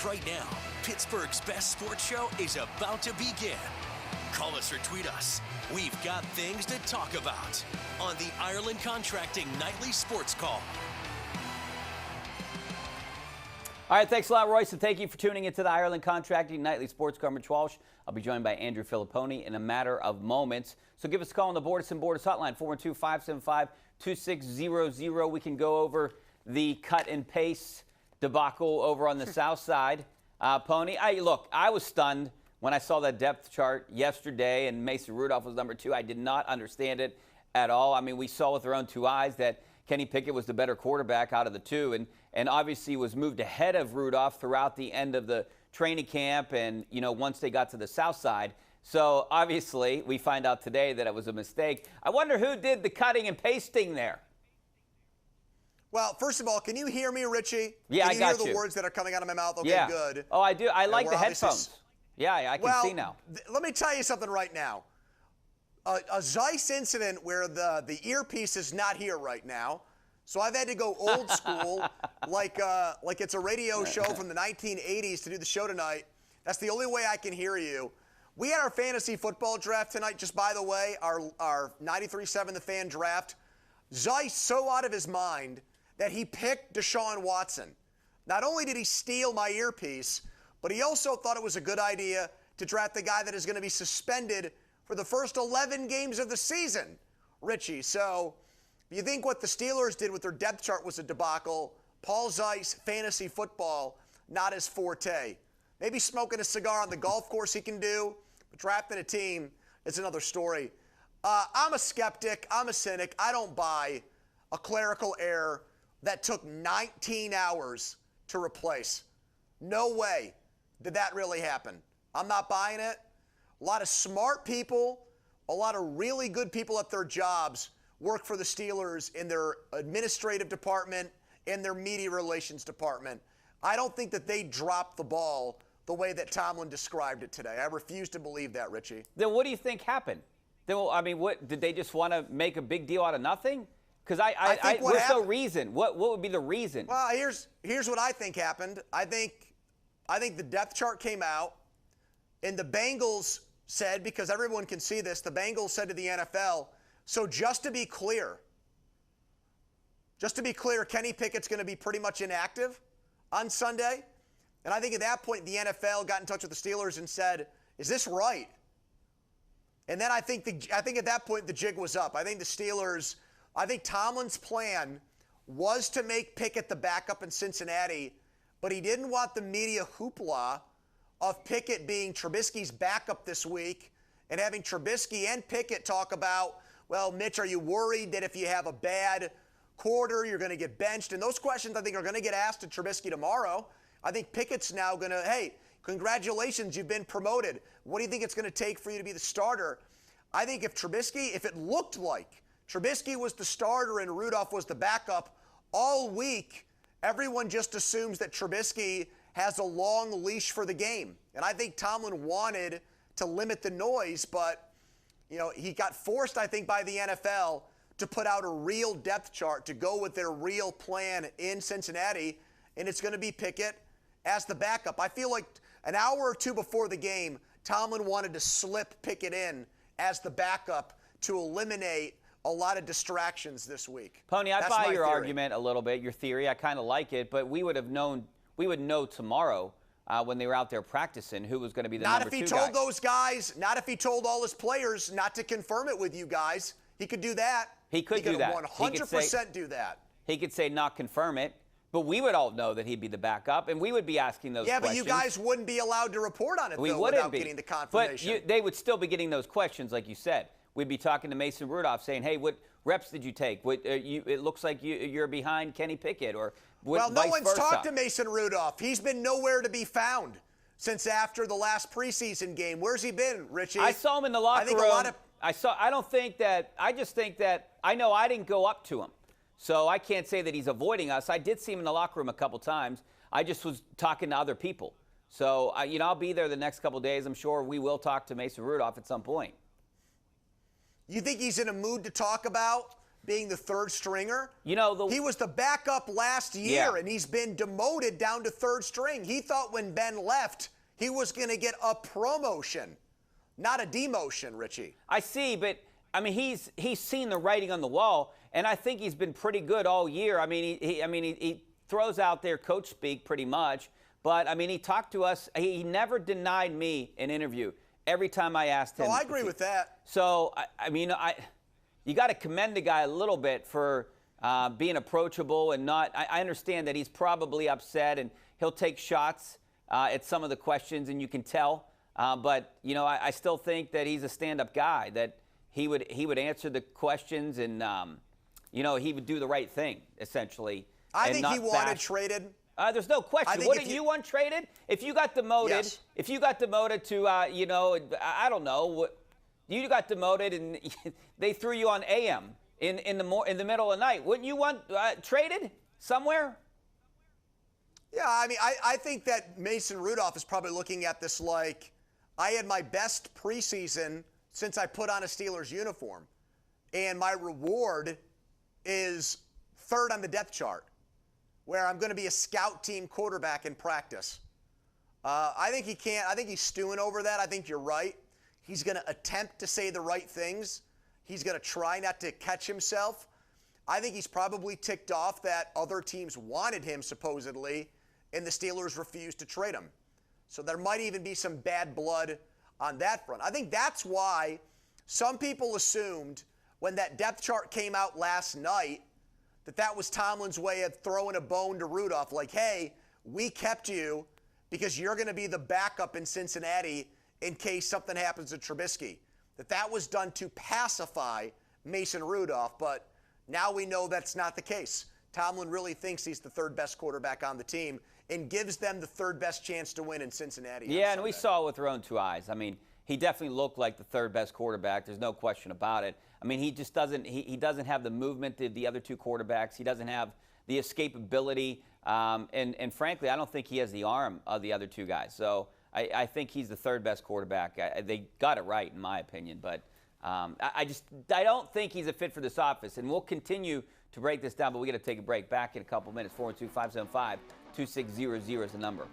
Right now, Pittsburgh's best sports show is about to begin. Call us or tweet us. We've got things to talk about on the Ireland Contracting Nightly Sports Call. All right, thanks a lot, Royce, and thank you for tuning into the Ireland Contracting Nightly Sports Call. I'm Rich Walsh. I'll be joined by Andrew Fillipponi in a matter of moments. So give us a call on the Borders hotline, 412-575-2600. We can go over the cut and paste debacle over on the south side. Pony, I was stunned when I saw that depth chart yesterday and Mason Rudolph was number 2. I did not understand it at all. I mean, we saw with our own 2 eyes that Kenny Pickett was the better quarterback out of the 2 and obviously was moved ahead of Rudolph throughout the end of the training camp and, once they got to the south side. So obviously we find out today that it was a mistake. I wonder who did the cutting and pasting there. Well, first of all, can you hear me, Richie? Yeah, I got you. Can you hear the words that are coming out of my mouth? Okay, yeah. Good. Oh, I do. I like the headphones. Yeah, I can see now. Let me tell you something right now. A Zeiss incident where the earpiece is not here right now. So I've had to go old school, like it's a radio show from the 1980s to do the show tonight. That's the only way I can hear you. We had our fantasy football draft tonight, just by the way, our 93.7 The Fan draft. Zeiss so out of his mind that he picked Deshaun Watson. Not only did he steal my earpiece, but he also thought it was a good idea to draft the guy that is going to be suspended for the first 11 games of the season, Richie. So you think what the Steelers did with their depth chart was a debacle. Paul Zeiss, fantasy football, not his forte. Maybe smoking a cigar on the golf course he can do, but drafting a team is another story. I'm a skeptic. I'm a cynic. I don't buy a clerical error that took 19 hours to replace. No way did that really happen. I'm not buying it. A lot of smart people, a lot of really good people at their jobs work for the Steelers in their administrative department, in their media relations department. I don't think that they dropped the ball the way that Tomlin described it today. I refuse to believe that, Richie. Then what do you think happened? Then, I mean, what did they just want to make a big deal out of nothing? Because what's the reason? What would be the reason? Well, here's what I think happened. I think the depth chart came out, and the Bengals said, because everyone can see this, the Bengals said to the NFL, so just to be clear, Kenny Pickett's going to be pretty much inactive on Sunday. And I think at that point, the NFL got in touch with the Steelers and said, is this right? And then I think at that point, the jig was up. I think Tomlin's plan was to make Pickett the backup in Cincinnati, but he didn't want the media hoopla of Pickett being Trubisky's backup this week and having Trubisky and Pickett talk about, well, Mitch, are you worried that if you have a bad quarter, you're going to get benched? And those questions, I think, are going to get asked to Trubisky tomorrow. I think Pickett's now going to, hey, congratulations, you've been promoted. What do you think it's going to take for you to be the starter? I think if it looked like Trubisky was the starter and Rudolph was the backup all week, everyone just assumes that Trubisky has a long leash for the game. And I think Tomlin wanted to limit the noise, but he got forced, I think, by the NFL to put out a real depth chart to go with their real plan in Cincinnati, and it's going to be Pickett as the backup. I feel like an hour or two before the game, Tomlin wanted to slip Pickett in as the backup to eliminate a lot of distractions this week. Pony, I buy your argument a little bit, your theory. I kind of like it, but we would know tomorrow when they were out there practicing who was going to be the number 2 guy. Not if he told those guys, not if he told all his players not to confirm it with you guys. He could do that. He could do that. 100% do that. He could say not confirm it, but we would all know that he'd be the backup, and we would be asking those questions. Yeah, but you guys wouldn't be allowed to report on it, without getting the confirmation. But they would still be getting those questions, like you said. We'd be talking to Mason Rudolph saying, hey, what reps did you take? It looks like you're behind Kenny Pickett, or well, no one's talked to Mason Rudolph. He's been nowhere to be found since after the last preseason game. Where's he been, Richie? I saw him in the locker room. I just think that I know I didn't go up to him. So I can't say that he's avoiding us. I did see him in the locker room a couple times. I just was talking to other people. So, I'll be there the next couple days. I'm sure we will talk to Mason Rudolph at some point. You think he's in a mood to talk about being the third stringer. You know, he was the backup last year, and he's been demoted down to third string. He thought when Ben left, he was going to get a promotion, not a demotion, Richie. I see, but I mean, he's seen the writing on the wall, and I think he's been pretty good all year. I mean, he throws out there coach speak pretty much, but I mean, he talked to us. He never denied me an interview every time I asked him. Oh, I agree with that. So you got to commend the guy a little bit for being approachable and not. I understand that he's probably upset and he'll take shots at some of the questions, and you can tell. But you know, I still think that he's a stand-up guy. That he would answer the questions, and you know, he would do the right thing essentially. I think he wanted traded. There's no question. Wouldn't you want traded if you got demoted? Yes. If you got demoted to, you know, I don't know, you got demoted and they threw you on AM in the middle of the night. Wouldn't you want traded somewhere? Yeah, I mean, I think that Mason Rudolph is probably looking at this like, I had my best preseason since I put on a Steelers uniform, and my reward is third on the depth chart, where I'm going to be a scout team quarterback in practice. I think he can't. I think he's stewing over that. I think you're right. He's going to attempt to say the right things. He's going to try not to catch himself. I think he's probably ticked off that other teams wanted him, supposedly, and the Steelers refused to trade him. So there might even be some bad blood on that front. I think that's why some people assumed when that depth chart came out last night that was Tomlin's way of throwing a bone to Rudolph, like, hey, we kept you because you're going to be the backup in Cincinnati in case something happens to Trubisky. That was done to pacify Mason Rudolph, but now we know that's not the case. Tomlin really thinks he's the third best quarterback on the team and gives them the third best chance to win in Cincinnati. Yeah, and we saw it with our own two eyes. I mean, he definitely looked like the third best quarterback. There's no question about it. I mean, he just doesn't. He doesn't have the movement of the other two quarterbacks. He doesn't have the escapability, and frankly, I don't think he has the arm of the other two guys. So I think he's the third best quarterback. They got it right, in my opinion. But I don't think he's a fit for this office. And we'll continue to break this down. But we got to take a break. Back in a couple minutes. 412-575-2600 is the number.